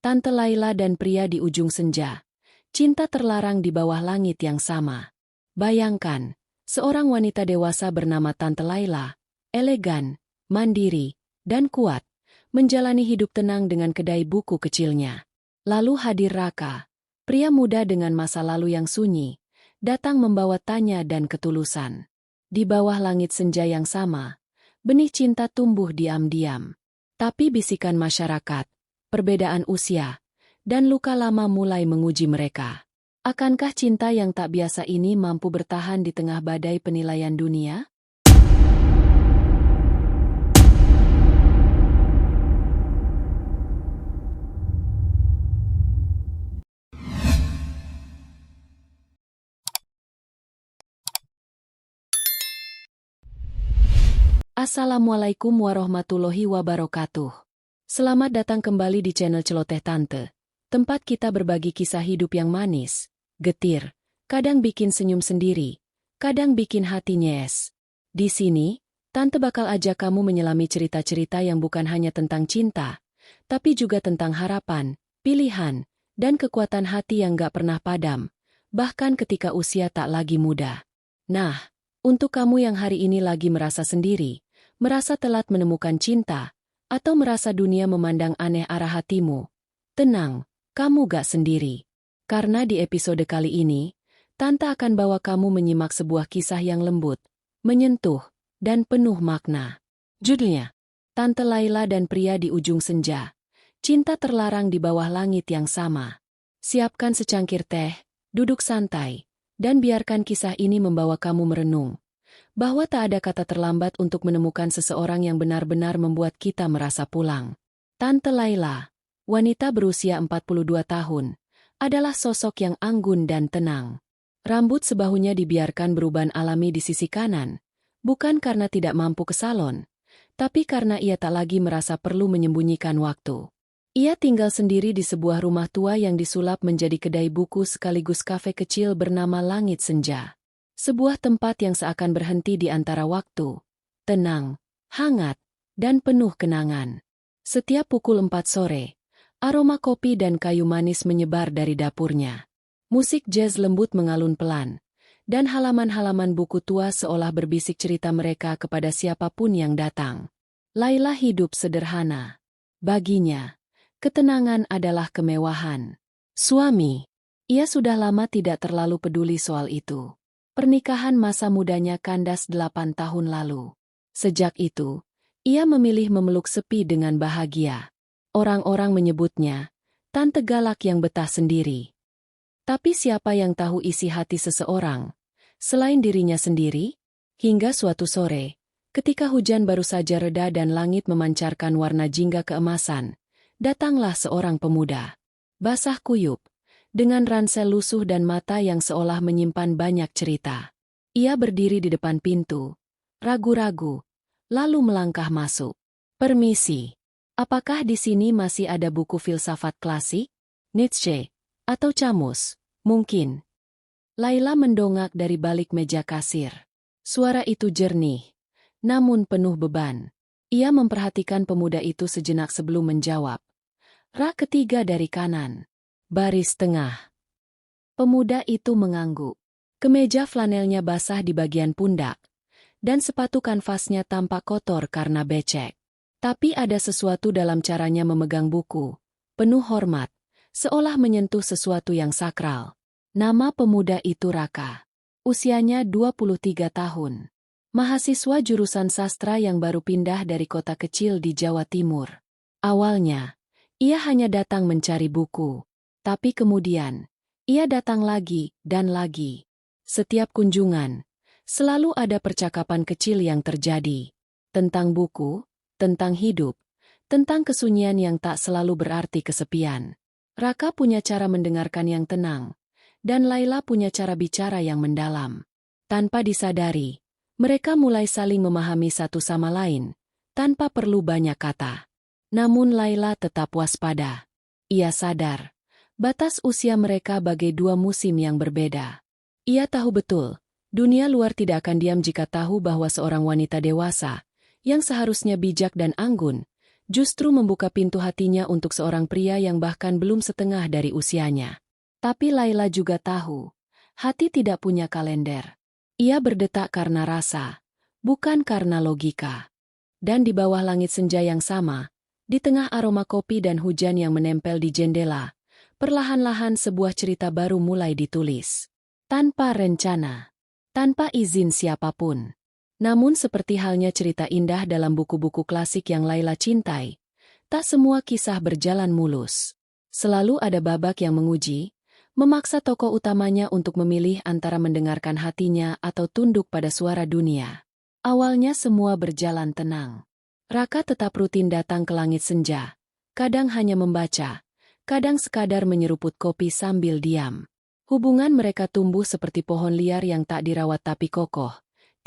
Tante Laila dan pria di ujung senja. Cinta terlarang di bawah langit yang sama. Bayangkan, seorang wanita dewasa bernama Tante Laila, elegan, mandiri, dan kuat, menjalani hidup tenang dengan kedai buku kecilnya. Lalu hadir Raka, pria muda dengan masa lalu yang sunyi, datang membawa tanya dan ketulusan. Di bawah langit senja yang sama, benih cinta tumbuh diam-diam. Tapi bisikan masyarakat, perbedaan usia, dan luka lama mulai menguji mereka. Akankah cinta yang tak biasa ini mampu bertahan di tengah badai penilaian dunia? Assalamualaikum warahmatullahi wabarakatuh. Selamat datang kembali di channel Celoteh Tante, tempat kita berbagi kisah hidup yang manis, getir, kadang bikin senyum sendiri, kadang bikin hati nyes. Di sini, Tante bakal ajak kamu menyelami cerita-cerita yang bukan hanya tentang cinta, tapi juga tentang harapan, pilihan, dan kekuatan hati yang gak pernah padam, bahkan ketika usia tak lagi muda. Nah, untuk kamu yang hari ini lagi merasa sendiri, merasa telat menemukan cinta, atau merasa dunia memandang aneh arah hatimu, tenang, kamu gak sendiri. Karena di episode kali ini, Tante akan bawa kamu menyimak sebuah kisah yang lembut, menyentuh, dan penuh makna. Judulnya, Tante Laila dan Pria di Ujung Senja. Cinta terlarang di bawah langit yang sama. Siapkan secangkir teh, duduk santai, dan biarkan kisah ini membawa kamu merenung. Bahwa tak ada kata terlambat untuk menemukan seseorang yang benar-benar membuat kita merasa pulang. Tante Laila, wanita berusia 42 tahun, adalah sosok yang anggun dan tenang. Rambut sebahunya dibiarkan beruban alami di sisi kanan, bukan karena tidak mampu ke salon, tapi karena ia tak lagi merasa perlu menyembunyikan waktu. Ia tinggal sendiri di sebuah rumah tua yang disulap menjadi kedai buku sekaligus kafe kecil bernama Langit Senja. Sebuah tempat yang seakan berhenti di antara waktu, tenang, hangat, dan penuh kenangan. Setiap pukul 4 sore, aroma kopi dan kayu manis menyebar dari dapurnya. Musik jazz lembut mengalun pelan, dan halaman-halaman buku tua seolah berbisik cerita mereka kepada siapapun yang datang. Laila hidup sederhana. Baginya, ketenangan adalah kemewahan. Suami, ia sudah lama tidak terlalu peduli soal itu. Pernikahan masa mudanya kandas 8 tahun lalu. Sejak itu, ia memilih memeluk sepi dengan bahagia. Orang-orang menyebutnya, tante galak yang betah sendiri. Tapi siapa yang tahu isi hati seseorang, selain dirinya sendiri? Hingga suatu sore, ketika hujan baru saja reda dan langit memancarkan warna jingga keemasan, datanglah seorang pemuda. Basah kuyup, dengan ransel lusuh dan mata yang seolah menyimpan banyak cerita. Ia berdiri di depan pintu, ragu-ragu, lalu melangkah masuk. Permisi, apakah di sini masih ada buku filsafat klasik? Nietzsche, atau Camus, mungkin? Laila mendongak dari balik meja kasir. Suara itu jernih, namun penuh beban. Ia memperhatikan pemuda itu sejenak sebelum menjawab. Rak ketiga dari kanan. Baris tengah. Pemuda itu mengangguk. Kemeja flanelnya basah di bagian pundak, dan sepatu kanvasnya tampak kotor karena becek. Tapi ada sesuatu dalam caranya memegang buku, penuh hormat, seolah menyentuh sesuatu yang sakral. Nama pemuda itu Raka. Usianya 23 tahun. Mahasiswa jurusan sastra yang baru pindah dari kota kecil di Jawa Timur. Awalnya, ia hanya datang mencari buku. Tapi kemudian, ia datang lagi dan lagi. Setiap kunjungan, selalu ada percakapan kecil yang terjadi. Tentang buku, tentang hidup, tentang kesunyian yang tak selalu berarti kesepian. Raka punya cara mendengarkan yang tenang, dan Laila punya cara bicara yang mendalam. Tanpa disadari, mereka mulai saling memahami satu sama lain, tanpa perlu banyak kata. Namun Laila tetap waspada. Ia sadar, batas usia mereka bagai dua musim yang berbeda. Ia tahu betul, dunia luar tidak akan diam jika tahu bahwa seorang wanita dewasa, yang seharusnya bijak dan anggun, justru membuka pintu hatinya untuk seorang pria yang bahkan belum setengah dari usianya. Tapi Laila juga tahu, hati tidak punya kalender. Ia berdetak karena rasa, bukan karena logika. Dan di bawah langit senja yang sama, di tengah aroma kopi dan hujan yang menempel di jendela, perlahan-lahan sebuah cerita baru mulai ditulis. Tanpa rencana, tanpa izin siapapun. Namun seperti halnya cerita indah dalam buku-buku klasik yang Laila cintai, tak semua kisah berjalan mulus. Selalu ada babak yang menguji, memaksa tokoh utamanya untuk memilih antara mendengarkan hatinya atau tunduk pada suara dunia. Awalnya semua berjalan tenang. Raka tetap rutin datang ke langit senja, kadang hanya membaca, kadang sekadar menyeruput kopi sambil diam. Hubungan mereka tumbuh seperti pohon liar yang tak dirawat tapi kokoh,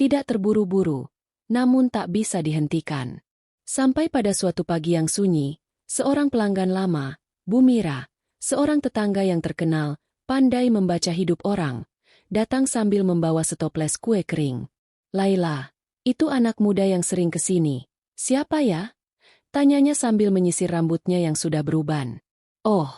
tidak terburu-buru, namun tak bisa dihentikan. Sampai pada suatu pagi yang sunyi, seorang pelanggan lama, Bu Mira, seorang tetangga yang terkenal, pandai membaca hidup orang, datang sambil membawa setoples kue kering. Laila, itu anak muda yang sering kesini. Siapa ya? Tanyanya sambil menyisir rambutnya yang sudah beruban. Oh,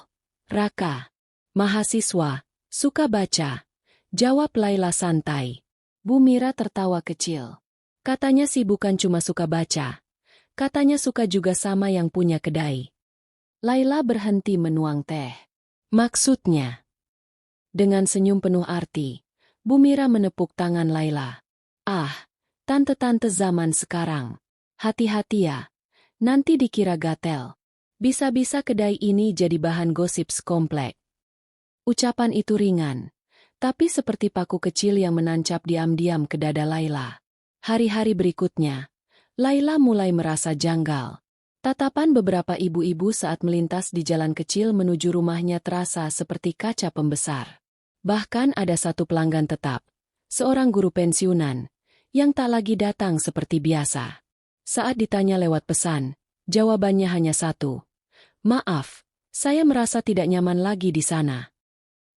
Raka. Mahasiswa, suka baca. Jawab Laila santai. Bu Mira tertawa kecil. Katanya sih bukan cuma suka baca. Katanya suka juga sama yang punya kedai. Laila berhenti menuang teh. Maksudnya? Dengan senyum penuh arti, Bu Mira menepuk tangan Laila. Ah, tante-tante zaman sekarang. Hati-hati ya, nanti dikira gatel. Bisa-bisa kedai ini jadi bahan gosip sekomplek. Ucapan itu ringan, tapi seperti paku kecil yang menancap diam-diam ke dada Laila. Hari-hari berikutnya, Laila mulai merasa janggal. Tatapan beberapa ibu-ibu saat melintas di jalan kecil menuju rumahnya terasa seperti kaca pembesar. Bahkan ada satu pelanggan tetap, seorang guru pensiunan, yang tak lagi datang seperti biasa. Saat ditanya lewat pesan, jawabannya hanya satu. Maaf, saya merasa tidak nyaman lagi di sana.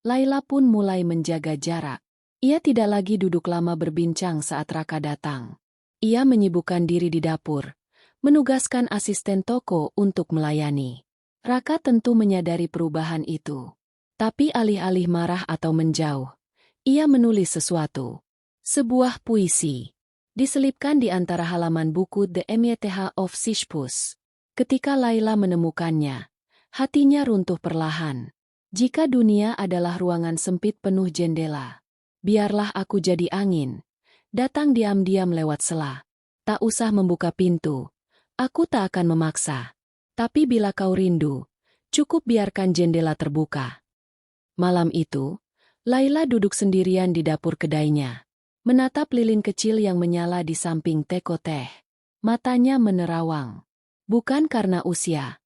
Laila pun mulai menjaga jarak. Ia tidak lagi duduk lama berbincang saat Raka datang. Ia menyibukkan diri di dapur, menugaskan asisten toko untuk melayani. Raka tentu menyadari perubahan itu. Tapi alih-alih marah atau menjauh, ia menulis sesuatu. Sebuah puisi. Diselipkan di antara halaman buku The Emeth of Sisyphus. Ketika Laila menemukannya, hatinya runtuh perlahan. Jika dunia adalah ruangan sempit penuh jendela, biarlah aku jadi angin, datang diam-diam lewat sela. Tak usah membuka pintu, aku tak akan memaksa. Tapi bila kau rindu, cukup biarkan jendela terbuka. Malam itu, Laila duduk sendirian di dapur kedainya. Menatap lilin kecil yang menyala di samping teko teh. Matanya menerawang. Bukan karena usia,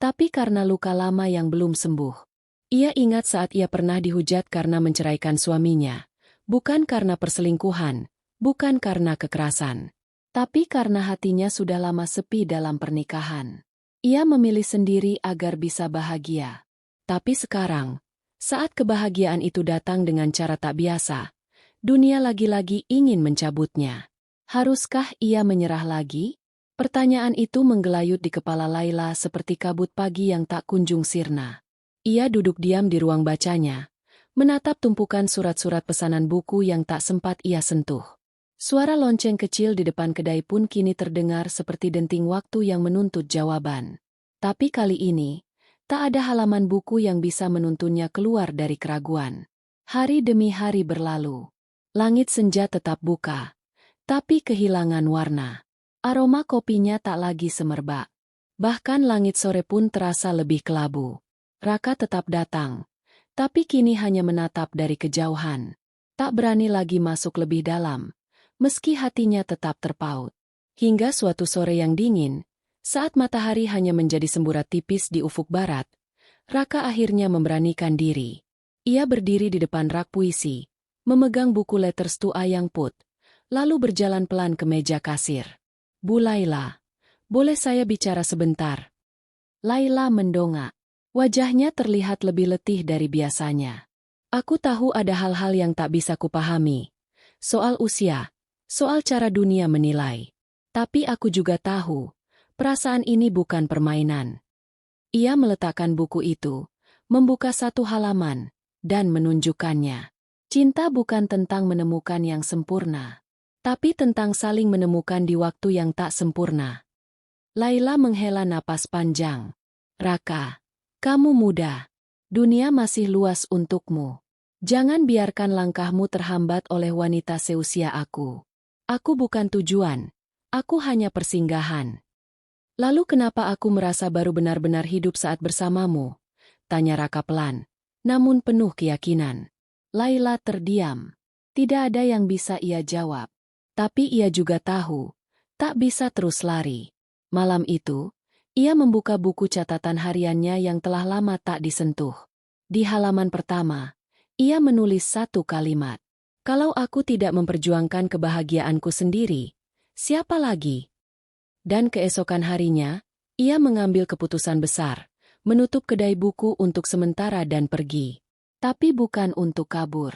tapi karena luka lama yang belum sembuh. Ia ingat saat ia pernah dihujat karena menceraikan suaminya. Bukan karena perselingkuhan, bukan karena kekerasan. Tapi karena hatinya sudah lama sepi dalam pernikahan. Ia memilih sendiri agar bisa bahagia. Tapi sekarang, saat kebahagiaan itu datang dengan cara tak biasa, dunia lagi-lagi ingin mencabutnya. Haruskah ia menyerah lagi? Pertanyaan itu menggelayut di kepala Laila seperti kabut pagi yang tak kunjung sirna. Ia duduk diam di ruang bacanya, menatap tumpukan surat-surat pesanan buku yang tak sempat ia sentuh. Suara lonceng kecil di depan kedai pun kini terdengar seperti denting waktu yang menuntut jawaban. Tapi kali ini, tak ada halaman buku yang bisa menuntunnya keluar dari keraguan. Hari demi hari berlalu. Langit senja tetap buka, tapi kehilangan warna. Aroma kopinya tak lagi semerbak. Bahkan langit sore pun terasa lebih kelabu. Raka tetap datang, tapi kini hanya menatap dari kejauhan. Tak berani lagi masuk lebih dalam, meski hatinya tetap terpaut. Hingga suatu sore yang dingin, saat matahari hanya menjadi semburat tipis di ufuk barat, Raka akhirnya memberanikan diri. Ia berdiri di depan rak puisi, memegang buku Letters to a Young Poet, lalu berjalan pelan ke meja kasir. Bu Laila, boleh saya bicara sebentar? Laila mendongak. Wajahnya terlihat lebih letih dari biasanya. Aku tahu ada hal-hal yang tak bisa kupahami. Soal usia, soal cara dunia menilai. Tapi aku juga tahu, Perasaan ini bukan permainan. Ia meletakkan buku itu, membuka satu halaman, dan menunjukkannya. Cinta bukan tentang menemukan yang sempurna, tapi tentang saling menemukan di waktu yang tak sempurna. Laila menghela napas panjang. Raka, kamu muda. Dunia masih luas untukmu. Jangan biarkan langkahmu terhambat oleh wanita seusia aku. Aku bukan tujuan. Aku hanya persinggahan. Lalu kenapa aku merasa baru benar-benar hidup saat bersamamu? Tanya Raka pelan, namun penuh keyakinan. Laila terdiam. Tidak ada yang bisa ia jawab. Tapi ia juga tahu, tak bisa terus lari. Malam itu, ia membuka buku catatan hariannya yang telah lama tak disentuh. Di halaman pertama, ia menulis satu kalimat. Kalau aku tidak memperjuangkan kebahagiaanku sendiri, siapa lagi? Dan keesokan harinya, ia mengambil keputusan besar, menutup kedai buku untuk sementara dan pergi. Tapi bukan untuk kabur.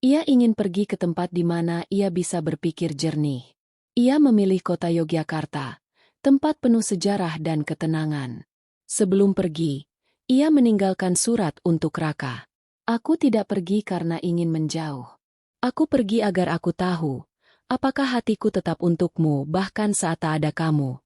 Ia ingin pergi ke tempat di mana ia bisa berpikir jernih. Ia memilih kota Yogyakarta, tempat penuh sejarah dan ketenangan. Sebelum pergi, ia meninggalkan surat untuk Raka. Aku tidak pergi karena ingin menjauh. Aku pergi agar aku tahu, apakah hatiku tetap untukmu bahkan saat tak ada kamu.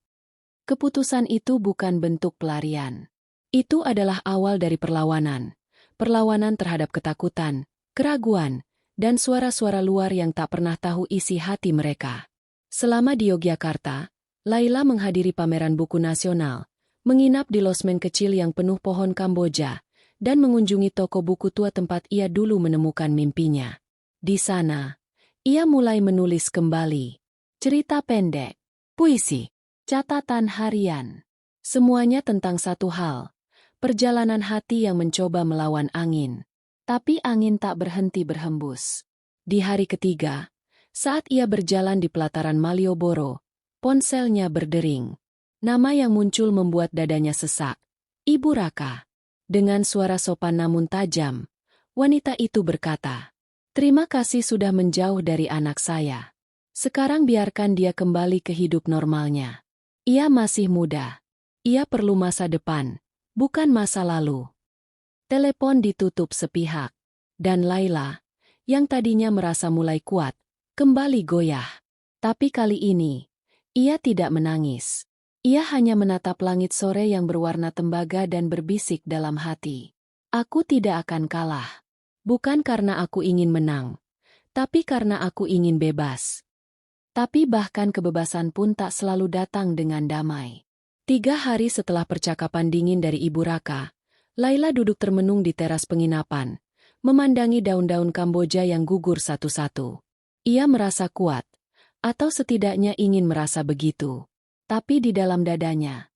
Keputusan itu bukan bentuk pelarian. Itu adalah awal dari perlawanan. Perlawanan terhadap ketakutan, keraguan, dan suara-suara luar yang tak pernah tahu isi hati mereka. Selama di Yogyakarta, Laila menghadiri pameran buku nasional, menginap di losmen kecil yang penuh pohon Kamboja, dan mengunjungi toko buku tua tempat ia dulu menemukan mimpinya. Di sana, ia mulai menulis kembali. Cerita pendek, puisi, catatan harian. Semuanya tentang satu hal. Perjalanan hati yang mencoba melawan angin. Tapi angin tak berhenti berhembus. Di hari ketiga, saat ia berjalan di pelataran Malioboro, ponselnya berdering. Nama yang muncul membuat dadanya sesak. Ibu Raka. Dengan suara sopan namun tajam, wanita itu berkata, "Terima kasih sudah menjauh dari anak saya. Sekarang biarkan dia kembali ke hidup normalnya. Ia masih muda. Ia perlu masa depan. Bukan masa lalu." Telepon ditutup sepihak, dan Laila, yang tadinya merasa mulai kuat, kembali goyah. Tapi kali ini, ia tidak menangis. Ia hanya menatap langit sore yang berwarna tembaga dan berbisik dalam hati. Aku tidak akan kalah. Bukan karena aku ingin menang, tapi karena aku ingin bebas. Tapi bahkan kebebasan pun tak selalu datang dengan damai. 3 hari setelah percakapan dingin dari Ibu Raka, Laila duduk termenung di teras penginapan, memandangi daun-daun Kamboja yang gugur satu-satu. Ia merasa kuat, atau setidaknya ingin merasa begitu. Tapi di dalam dadanya,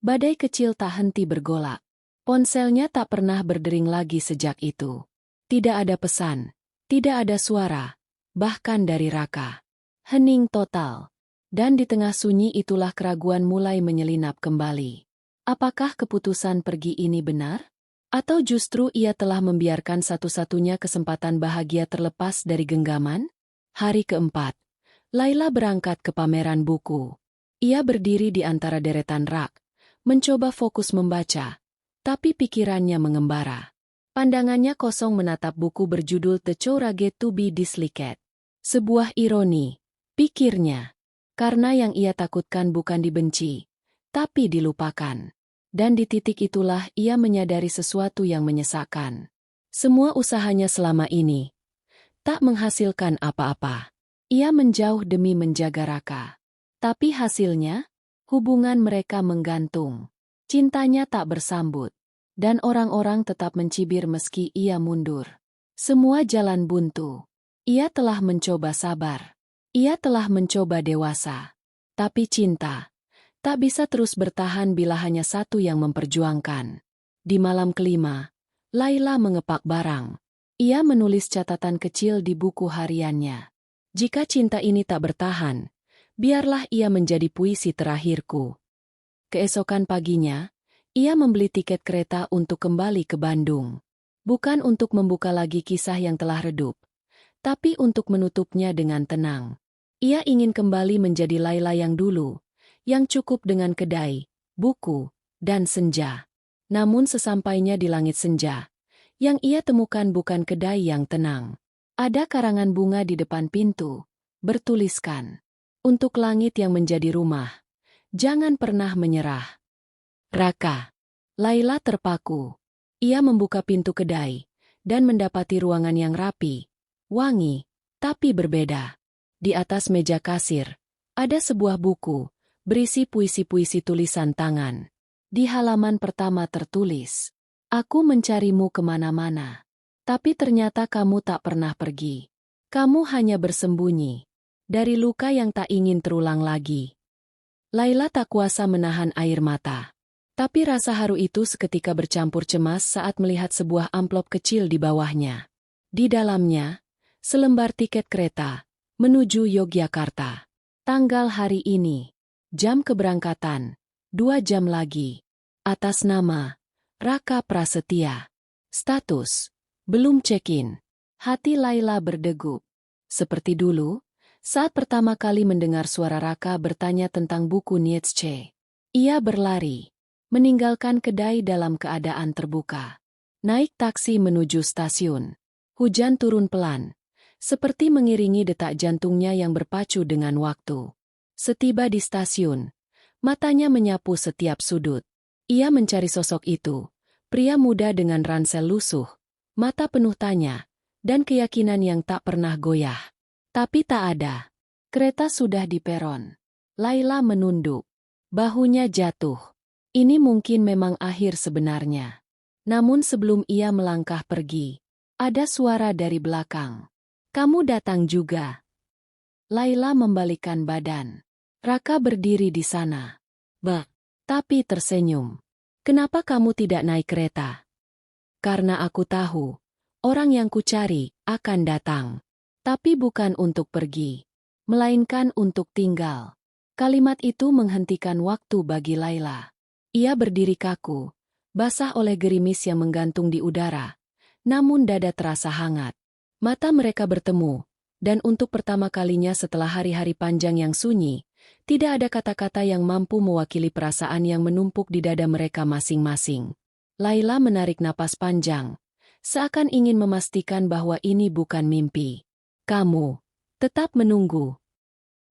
badai kecil tak henti bergolak. Ponselnya tak pernah berdering lagi sejak itu. Tidak ada pesan, tidak ada suara, bahkan dari Raka. Hening total. Dan di tengah sunyi itulah keraguan mulai menyelinap kembali. Apakah keputusan pergi ini benar? Atau justru ia telah membiarkan satu-satunya kesempatan bahagia terlepas dari genggaman? Hari keempat, Laila berangkat ke pameran buku. Ia berdiri di antara deretan rak, mencoba fokus membaca, tapi pikirannya mengembara. Pandangannya kosong menatap buku berjudul The Chourage to be Disliked. Sebuah ironi, pikirnya. Karena yang ia takutkan bukan dibenci, tapi dilupakan. Dan di titik itulah ia menyadari sesuatu yang menyesakkan. Semua usahanya selama ini tak menghasilkan apa-apa. Ia menjauh demi menjaga Raka. Tapi hasilnya, hubungan mereka menggantung. Cintanya tak bersambut. Dan orang-orang tetap mencibir meski ia mundur. Semua jalan buntu. Ia telah mencoba sabar. Ia telah mencoba dewasa. Tapi cinta tak bisa terus bertahan bila hanya satu yang memperjuangkan. Di malam kelima, Laila mengepak barang. Ia menulis catatan kecil di buku hariannya. Jika cinta ini tak bertahan, biarlah ia menjadi puisi terakhirku. Keesokan paginya, ia membeli tiket kereta untuk kembali ke Bandung. Bukan untuk membuka lagi kisah yang telah redup, tapi untuk menutupnya dengan tenang. Ia ingin kembali menjadi Laila yang dulu, yang cukup dengan kedai, buku, dan senja. Namun sesampainya di langit senja, yang ia temukan bukan kedai yang tenang. Ada karangan bunga di depan pintu, bertuliskan, "Untuk langit yang menjadi rumah, jangan pernah menyerah." Raka. Laila terpaku. Ia membuka pintu kedai, dan mendapati ruangan yang rapi, wangi, tapi berbeda. Di atas meja kasir, ada sebuah buku, berisi puisi-puisi tulisan tangan. Di halaman pertama tertulis, "Aku mencarimu kemana-mana, tapi ternyata kamu tak pernah pergi. Kamu hanya bersembunyi dari luka yang tak ingin terulang lagi." Laila tak kuasa menahan air mata. Tapi rasa haru itu seketika bercampur cemas saat melihat sebuah amplop kecil di bawahnya. Di dalamnya, selembar tiket kereta menuju Yogyakarta. Tanggal hari ini, jam keberangkatan, 2 jam lagi. Atas nama Raka Prasetya. Status, belum check-in. Hati Laila berdegup. Seperti dulu, saat pertama kali mendengar suara Raka bertanya tentang buku Nietzsche. Ia berlari, meninggalkan kedai dalam keadaan terbuka. Naik taksi menuju stasiun. Hujan turun pelan, seperti mengiringi detak jantungnya yang berpacu dengan waktu. Setiba di stasiun, matanya menyapu setiap sudut. Ia mencari sosok itu, pria muda dengan ransel lusuh, mata penuh tanya, dan keyakinan yang tak pernah goyah. Tapi tak ada. Kereta sudah di peron. Laila menunduk. Bahunya jatuh. Ini mungkin memang akhir sebenarnya. Namun sebelum ia melangkah pergi, ada suara dari belakang. "Kamu datang juga." Laila membalikkan badan. Raka berdiri di sana. Tapi tersenyum. "Kenapa kamu tidak naik kereta?" "Karena aku tahu, orang yang kucari akan datang. Tapi bukan untuk pergi, melainkan untuk tinggal." Kalimat itu menghentikan waktu bagi Laila. Ia berdiri kaku, basah oleh gerimis yang menggantung di udara. Namun dada terasa hangat. Mata mereka bertemu, dan untuk pertama kalinya setelah hari-hari panjang yang sunyi, tidak ada kata-kata yang mampu mewakili perasaan yang menumpuk di dada mereka masing-masing. Laila menarik napas panjang, seakan ingin memastikan bahwa ini bukan mimpi. "Kamu tetap menunggu."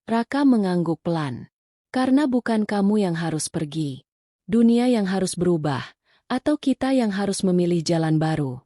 Raka mengangguk pelan. "Karena bukan kamu yang harus pergi. Dunia yang harus berubah, atau kita yang harus memilih jalan baru."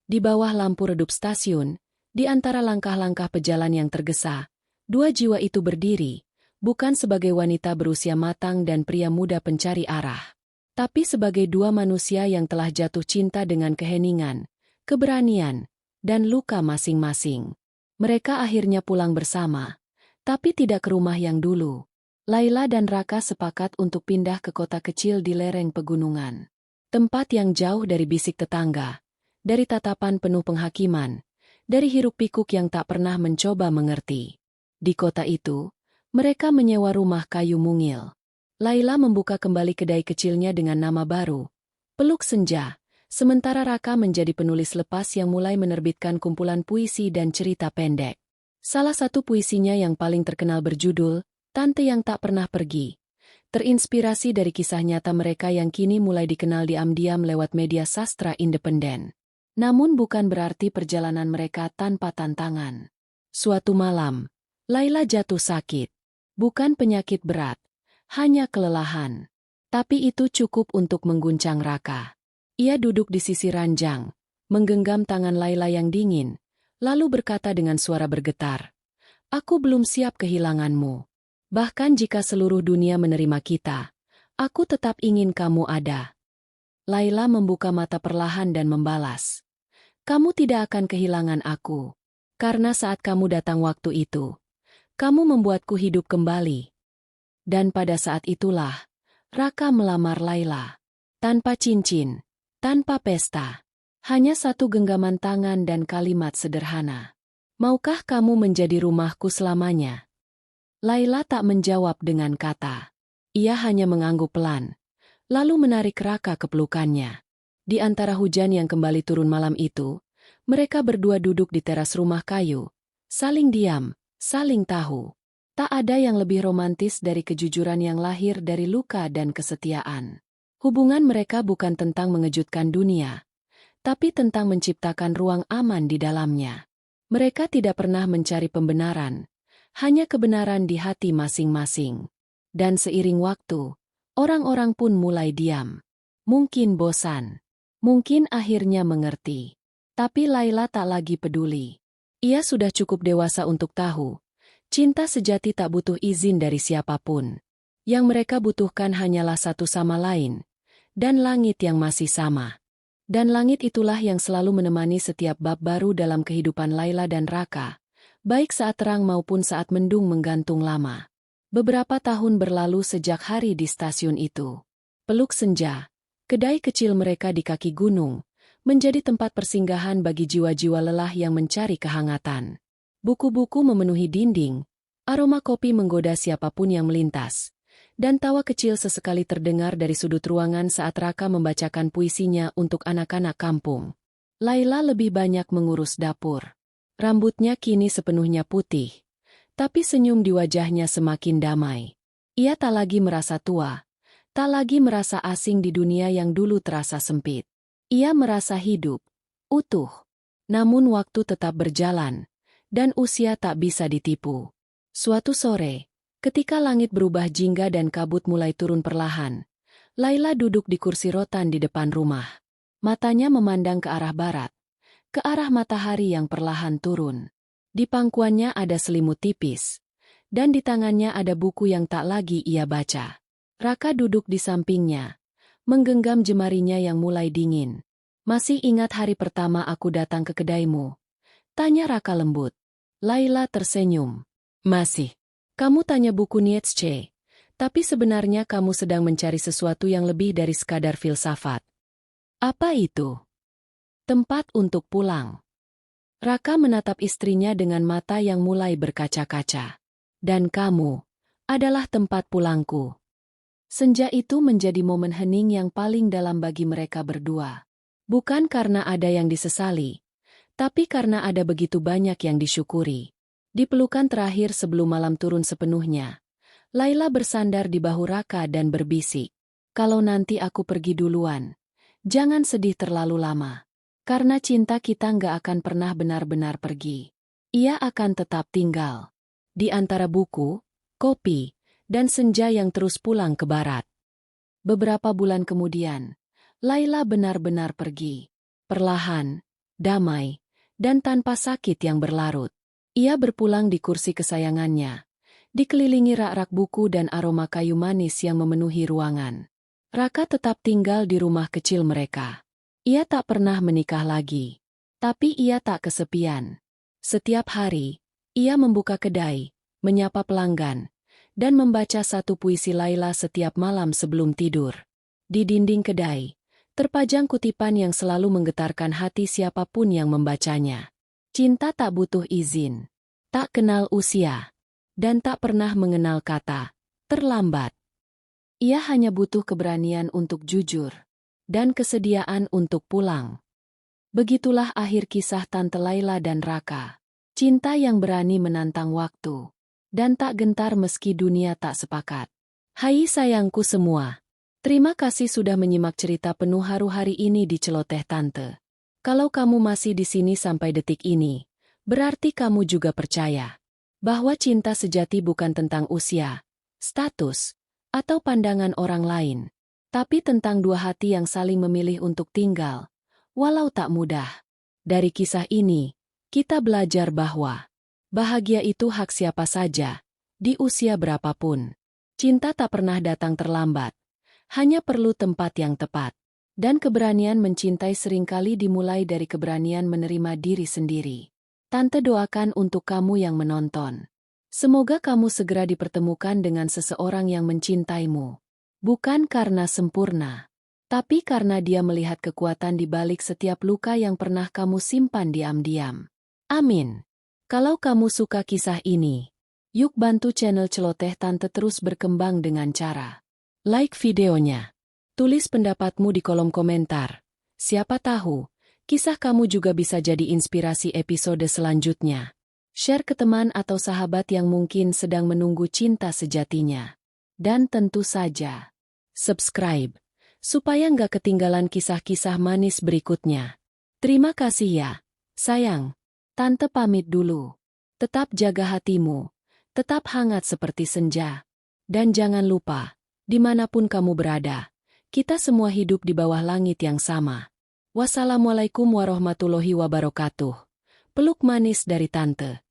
Di bawah lampu redup stasiun, di antara langkah-langkah pejalan yang tergesa, dua jiwa itu berdiri, bukan sebagai wanita berusia matang dan pria muda pencari arah, tapi sebagai dua manusia yang telah jatuh cinta dengan keheningan, keberanian, dan luka masing-masing. Mereka akhirnya pulang bersama, tapi tidak ke rumah yang dulu. Laila dan Raka sepakat untuk pindah ke kota kecil di lereng pegunungan. Tempat yang jauh dari bisik tetangga, dari tatapan penuh penghakiman, dari hiruk-pikuk yang tak pernah mencoba mengerti. Di kota itu, mereka menyewa rumah kayu mungil. Laila membuka kembali kedai kecilnya dengan nama baru, Peluk Senja, sementara Raka menjadi penulis lepas yang mulai menerbitkan kumpulan puisi dan cerita pendek. Salah satu puisinya yang paling terkenal berjudul Tante yang Tak Pernah Pergi, terinspirasi dari kisah nyata mereka yang kini mulai dikenal diam-diam lewat media sastra independen. Namun bukan berarti perjalanan mereka tanpa tantangan. Suatu malam, Laila jatuh sakit. Bukan penyakit berat, hanya kelelahan. Tapi itu cukup untuk mengguncang Raka. Ia duduk di sisi ranjang, menggenggam tangan Laila yang dingin, lalu berkata dengan suara bergetar, "Aku belum siap kehilanganmu. Bahkan jika seluruh dunia menerima kita, aku tetap ingin kamu ada." Laila membuka mata perlahan dan membalas, "Kamu tidak akan kehilangan aku. Karena saat kamu datang waktu itu, kamu membuatku hidup kembali." Dan pada saat itulah, Raka melamar Laila. Tanpa cincin, tanpa pesta. Hanya satu genggaman tangan dan kalimat sederhana. "Maukah kamu menjadi rumahku selamanya?" Laila tak menjawab dengan kata. Ia hanya mengangguk pelan, lalu menarik Raka ke pelukannya. Di antara hujan yang kembali turun malam itu, mereka berdua duduk di teras rumah kayu, saling diam, saling tahu. Tak ada yang lebih romantis dari kejujuran yang lahir dari luka dan kesetiaan. Hubungan mereka bukan tentang mengejutkan dunia, tapi tentang menciptakan ruang aman di dalamnya. Mereka tidak pernah mencari pembenaran, hanya kebenaran di hati masing-masing. Dan seiring waktu, orang-orang pun mulai diam. Mungkin bosan, mungkin akhirnya mengerti. Tapi Laila tak lagi peduli. Ia sudah cukup dewasa untuk tahu, cinta sejati tak butuh izin dari siapapun. Yang mereka butuhkan hanyalah satu sama lain, dan langit yang masih sama. Dan langit itulah yang selalu menemani setiap bab baru dalam kehidupan Laila dan Raka, baik saat terang maupun saat mendung menggantung lama. Beberapa tahun berlalu sejak hari di stasiun itu. Peluk senja, kedai kecil mereka di kaki gunung, menjadi tempat persinggahan bagi jiwa-jiwa lelah yang mencari kehangatan. Buku-buku memenuhi dinding, aroma kopi menggoda siapapun yang melintas. Dan tawa kecil sesekali terdengar dari sudut ruangan saat Raka membacakan puisinya untuk anak-anak kampung. Laila lebih banyak mengurus dapur. Rambutnya kini sepenuhnya putih, tapi senyum di wajahnya semakin damai. Ia tak lagi merasa tua, tak lagi merasa asing di dunia yang dulu terasa sempit. Ia merasa hidup, utuh. Namun waktu tetap berjalan, dan usia tak bisa ditipu. Suatu sore, ketika langit berubah jingga dan kabut mulai turun perlahan, Laila duduk di kursi rotan di depan rumah. Matanya memandang ke arah barat, ke arah matahari yang perlahan turun. Di pangkuannya ada selimut tipis, dan di tangannya ada buku yang tak lagi ia baca. Raka duduk di sampingnya, menggenggam jemarinya yang mulai dingin. "Masih ingat hari pertama aku datang ke kedaimu?" tanya Raka lembut. Laila tersenyum. "Masih. Kamu tanya buku Nietzsche, tapi sebenarnya kamu sedang mencari sesuatu yang lebih dari sekadar filsafat." "Apa itu?" "Tempat untuk pulang." Raka menatap istrinya dengan mata yang mulai berkaca-kaca. "Dan kamu adalah tempat pulangku." Senja itu menjadi momen hening yang paling dalam bagi mereka berdua. Bukan karena ada yang disesali, tapi karena ada begitu banyak yang disyukuri. Di pelukan terakhir sebelum malam turun sepenuhnya, Laila bersandar di bahu Raka dan berbisik, "Kalau nanti aku pergi duluan, jangan sedih terlalu lama. Karena cinta kita nggak akan pernah benar-benar pergi. Ia akan tetap tinggal di antara buku, kopi, dan senja yang terus pulang ke barat." Beberapa bulan kemudian, Laila benar-benar pergi. Perlahan, damai, dan tanpa sakit yang berlarut. Ia berpulang di kursi kesayangannya, dikelilingi rak-rak buku dan aroma kayu manis yang memenuhi ruangan. Raka tetap tinggal di rumah kecil mereka. Ia tak pernah menikah lagi, tapi ia tak kesepian. Setiap hari, ia membuka kedai, menyapa pelanggan, dan membaca satu puisi Laila setiap malam sebelum tidur. Di dinding kedai, terpajang kutipan yang selalu menggetarkan hati siapapun yang membacanya. "Cinta tak butuh izin, tak kenal usia, dan tak pernah mengenal kata terlambat. Ia hanya butuh keberanian untuk jujur, dan kesediaan untuk pulang." Begitulah akhir kisah Tante Laila dan Raka. Cinta yang berani menantang waktu, dan tak gentar meski dunia tak sepakat. Hai sayangku semua, terima kasih sudah menyimak cerita penuh haru hari ini di Celoteh Tante. Kalau kamu masih di sini sampai detik ini, berarti kamu juga percaya bahwa cinta sejati bukan tentang usia, status, atau pandangan orang lain, tapi tentang dua hati yang saling memilih untuk tinggal, walau tak mudah. Dari kisah ini, kita belajar bahwa bahagia itu hak siapa saja, di usia berapapun. Cinta tak pernah datang terlambat, hanya perlu tempat yang tepat. Dan keberanian mencintai seringkali dimulai dari keberanian menerima diri sendiri. Tante doakan untuk kamu yang menonton. Semoga kamu segera dipertemukan dengan seseorang yang mencintaimu. Bukan karena sempurna, tapi karena dia melihat kekuatan di balik setiap luka yang pernah kamu simpan diam-diam. Amin. Kalau kamu suka kisah ini, yuk bantu channel Celoteh Tante terus berkembang dengan cara like videonya. Tulis pendapatmu di kolom komentar. Siapa tahu, kisah kamu juga bisa jadi inspirasi episode selanjutnya. Share ke teman atau sahabat yang mungkin sedang menunggu cinta sejatinya. Dan tentu saja, subscribe, supaya nggak ketinggalan kisah-kisah manis berikutnya. Terima kasih ya, sayang. Tante pamit dulu. Tetap jaga hatimu, tetap hangat seperti senja. Dan jangan lupa, dimanapun kamu berada, kita semua hidup di bawah langit yang sama. Wassalamualaikum warahmatullahi wabarakatuh. Peluk manis dari Tante.